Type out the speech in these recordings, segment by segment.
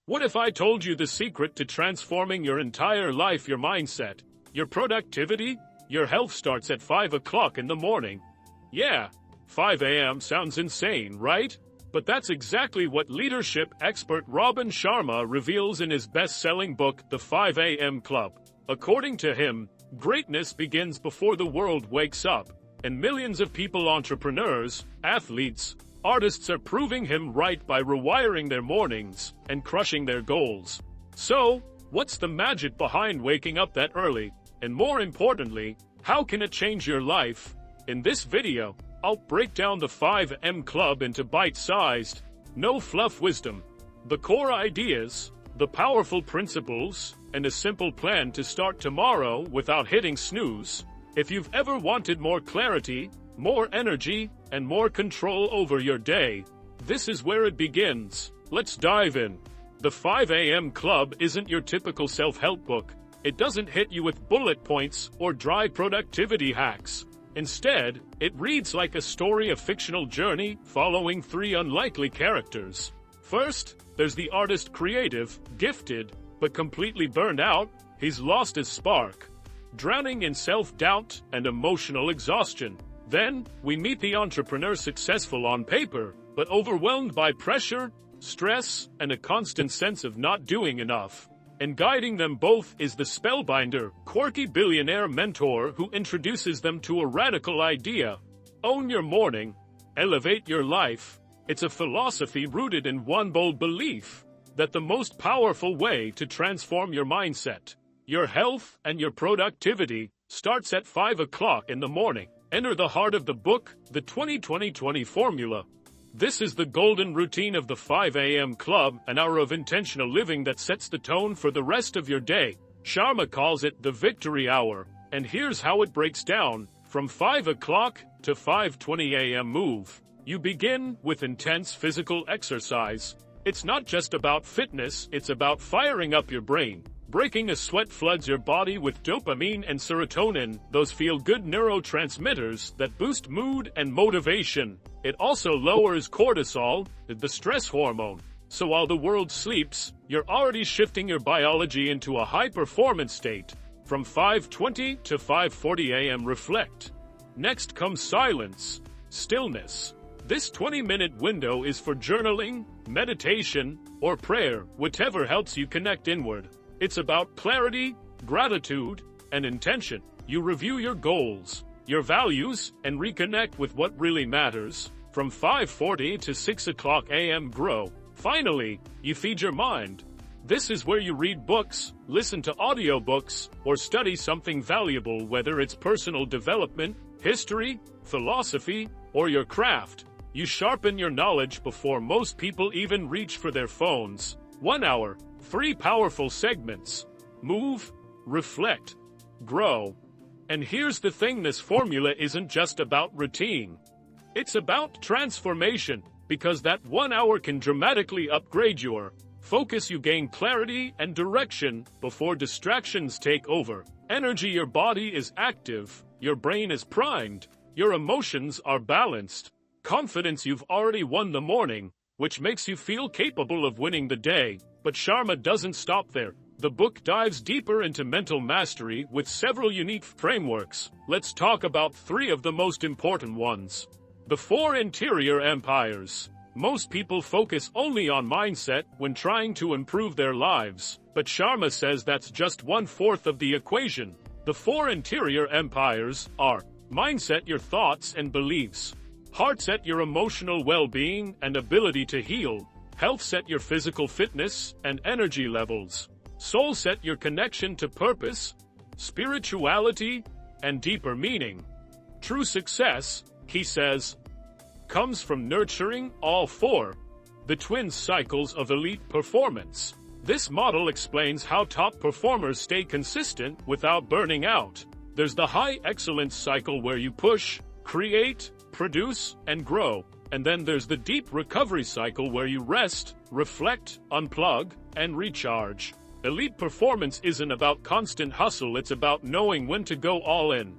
What if I told you the secret to transforming your entire life, your mindset, your productivity, your health starts at 5 o'clock in the morning? Yeah, 5 a.m. sounds insane, right? But that's exactly what leadership expert Robin Sharma reveals in his best-selling book, The 5 a.m. Club. According to him, greatness begins before the world wakes up, and millions of people, entrepreneurs, athletes, artists are proving him right by rewiring their mornings and crushing their goals. So, what's the magic behind waking up that early? And more importantly, how can it change your life? In this video, I'll break down the 5 a.m. Club into bite-sized, no-fluff wisdom, the core ideas, the powerful principles, and a simple plan to start tomorrow without hitting snooze. If you've ever wanted more clarity, more energy, and more control over your day, this is where it begins. Let's dive in. The 5 a.m. Club isn't your typical self-help book. It doesn't hit you with bullet points or dry productivity hacks. Instead, it reads like a story of fictional journey following 3 unlikely characters. First, there's the artist, creative, gifted, but completely burned out. He's lost his spark, drowning in self-doubt and emotional exhaustion. Then, we meet the entrepreneur, successful on paper, but overwhelmed by pressure, stress, and a constant sense of not doing enough. And guiding them both is the spellbinder, quirky billionaire mentor who introduces them to a radical idea. Own your morning. Elevate your life. It's a philosophy rooted in one bold belief that the most powerful way to transform your mindset, your health, and your productivity starts at 5 o'clock in the morning. Enter the heart of the book, the 20-20-20 formula. This is the golden routine of the 5 a.m. Club, an hour of intentional living that sets the tone for the rest of your day. Sharma calls it the victory hour, and here's how it breaks down. From 5 o'clock to 5:20 a.m. move. You begin with intense physical exercise. It's not just about fitness, it's about firing up your brain. Breaking a sweat floods your body with dopamine and serotonin, those feel-good neurotransmitters that boost mood and motivation. It also lowers cortisol, the stress hormone. So while the world sleeps, you're already shifting your biology into a high-performance state. From 5:20 to 5:40 a.m. reflect. Next comes silence, stillness. This 20-minute window is for journaling, meditation, or prayer, whatever helps you connect inward. It's about clarity, gratitude, and intention. You review your goals, your values, and reconnect with what really matters. From 5:40 to 6 o'clock a.m. grow. Finally, you feed your mind. This is where you read books, listen to audiobooks, or study something valuable, whether it's personal development, history, philosophy, or your craft. You sharpen your knowledge before most people even reach for their phones. 1 hour, 3 powerful segments. Move, reflect, grow. And here's the thing, this formula isn't just about routine. It's about transformation, because that 1 hour can dramatically upgrade your focus. You gain clarity and direction before distractions take over. Energy, your body is active, your brain is primed, your emotions are balanced. Confidence, you've already won the morning, which makes you feel capable of winning the day. But Sharma doesn't stop there. The book dives deeper into mental mastery with several unique frameworks. Let's talk about 3 of the most important ones. The 4 interior empires. Most people focus only on mindset when trying to improve their lives, but Sharma says that's just 1/4 of the equation. The 4 interior empires are mindset, your thoughts and beliefs; heart set, your emotional well-being and ability to heal; health set, your physical fitness and energy levels; soul set, your connection to purpose, spirituality, and deeper meaning. True success, he says, comes from nurturing all 4. The twin cycles of elite performance. This model explains how top performers stay consistent without burning out. There's the high excellence cycle where you push, create, produce, and grow. And then there's the deep recovery cycle where you rest, reflect, unplug, and recharge. Elite performance isn't about constant hustle, it's about knowing when to go all in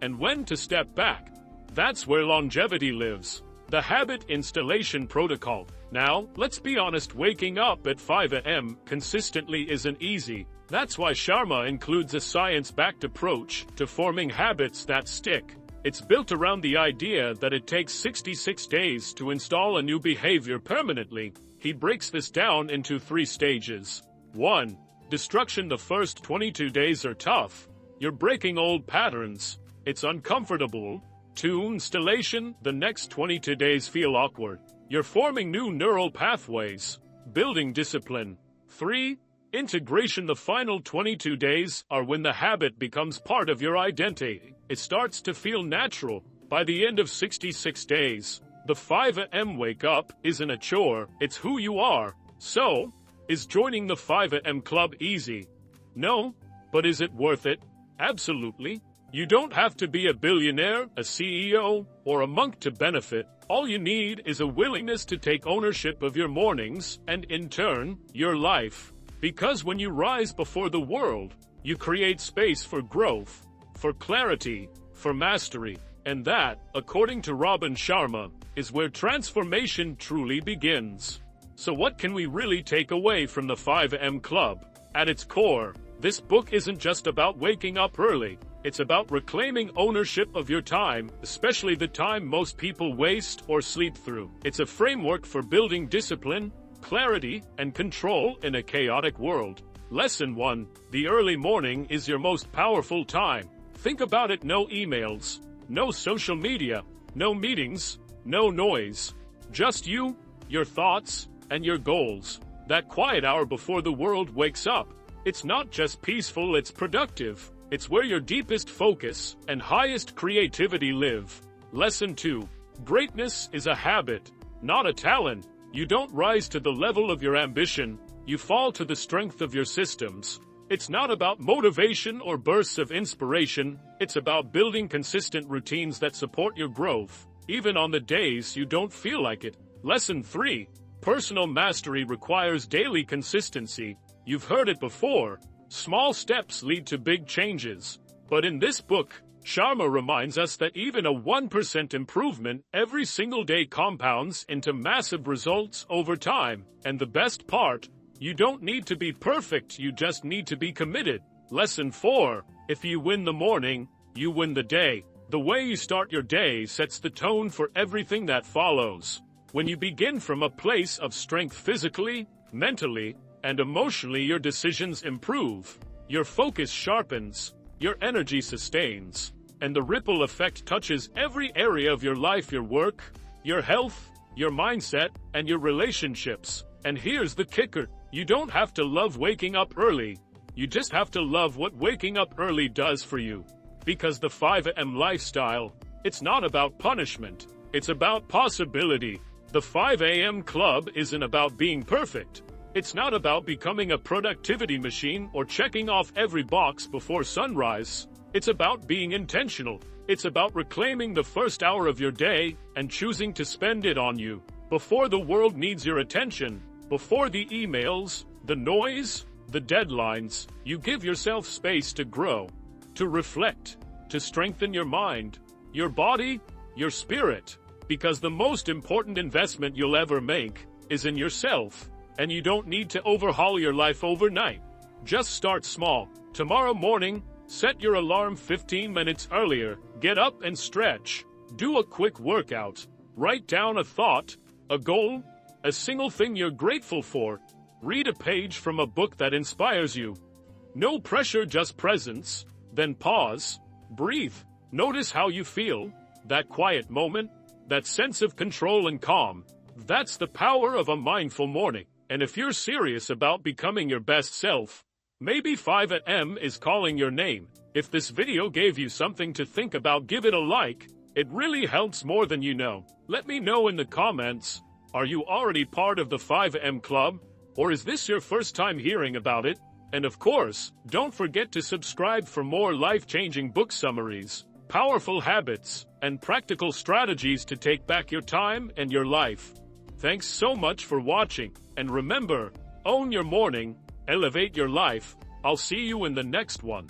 and when to step back. That's where longevity lives. The habit installation protocol. Now, let's be honest, waking up at 5 a.m. consistently isn't easy. That's why Sharma includes a science-backed approach to forming habits that stick. It's built around the idea that it takes 66 days to install a new behavior permanently. He breaks this down into 3 stages. 1. Destruction. The first 22 days are tough. You're breaking old patterns. It's uncomfortable. 2. Installation. The next 22 days feel awkward. You're forming new neural pathways, building discipline. 3. Integration. The final 22 days are when the habit becomes part of your identity. It starts to feel natural. By the end of 66 days, the 5 a.m. wake up isn't a chore, it's who you are. So, is joining the 5 a.m. club easy? No, but is it worth it? Absolutely. You don't have to be a billionaire, a CEO, or a monk to benefit. All you need is a willingness to take ownership of your mornings and, in turn, your life. Because when you rise before the world, you create space for growth, for clarity, for mastery. And that, according to Robin Sharma, is where transformation truly begins. So what can we really take away from the 5 a.m. club? At its core, this book isn't just about waking up early. It's about reclaiming ownership of your time, especially the time most people waste or sleep through. It's a framework for building discipline, clarity, and control in a chaotic world. Lesson 1. The early morning is your most powerful time. Think about it. No emails, no social media, no meetings, no noise. Just you, your thoughts, and your goals. That quiet hour before the world wakes up. It's not just peaceful, it's productive. It's where your deepest focus and highest creativity live. Lesson 2. Greatness is a habit, not a talent. You don't rise to the level of your ambition, you fall to the strength of your systems. It's not about motivation or bursts of inspiration, it's about building consistent routines that support your growth, even on the days you don't feel like it. Lesson 3. Personal mastery requires daily consistency. You've heard it before. Small steps lead to big changes. But in this book, Sharma reminds us that even a 1% improvement every single day compounds into massive results over time. And the best part, you don't need to be perfect, you just need to be committed. Lesson 4. If you win the morning, you win the day. The way you start your day sets the tone for everything that follows. When you begin from a place of strength physically, mentally, and emotionally, your decisions improve, your focus sharpens, your energy sustains, and the ripple effect touches every area of your life: your work, your health, your mindset, and your relationships. And here's the kicker: you don't have to love waking up early. You just have to love what waking up early does for you. Because the 5 a.m. lifestyle, it's not about punishment, it's about possibility. The 5 a.m. club isn't about being perfect. It's not about becoming a productivity machine or checking off every box before sunrise. It's about being intentional. It's about reclaiming the first hour of your day and choosing to spend it on you. Before the world needs your attention, before the emails, the noise, the deadlines, you give yourself space to grow, to reflect, to strengthen your mind, your body, your spirit. Because the most important investment you'll ever make is in yourself. And you don't need to overhaul your life overnight. Just start small. Tomorrow morning, set your alarm 15 minutes earlier. Get up and stretch. Do a quick workout. Write down a thought, a goal, a single thing you're grateful for. Read a page from a book that inspires you. No pressure, just presence. Then pause. Breathe. Notice how you feel. That quiet moment, that sense of control and calm. That's the power of a mindful morning. And if you're serious about becoming your best self, maybe 5 a.m. is calling your name. If this video gave you something to think about, give it a like. It really helps more than you know. Let me know in the comments. Are you already part of the 5 a.m. club? Or is this your first time hearing about it? And of course, don't forget to subscribe for more life-changing book summaries, powerful habits, and practical strategies to take back your time and your life. Thanks so much for watching. And remember, own your morning, elevate your life. I'll see you in the next one.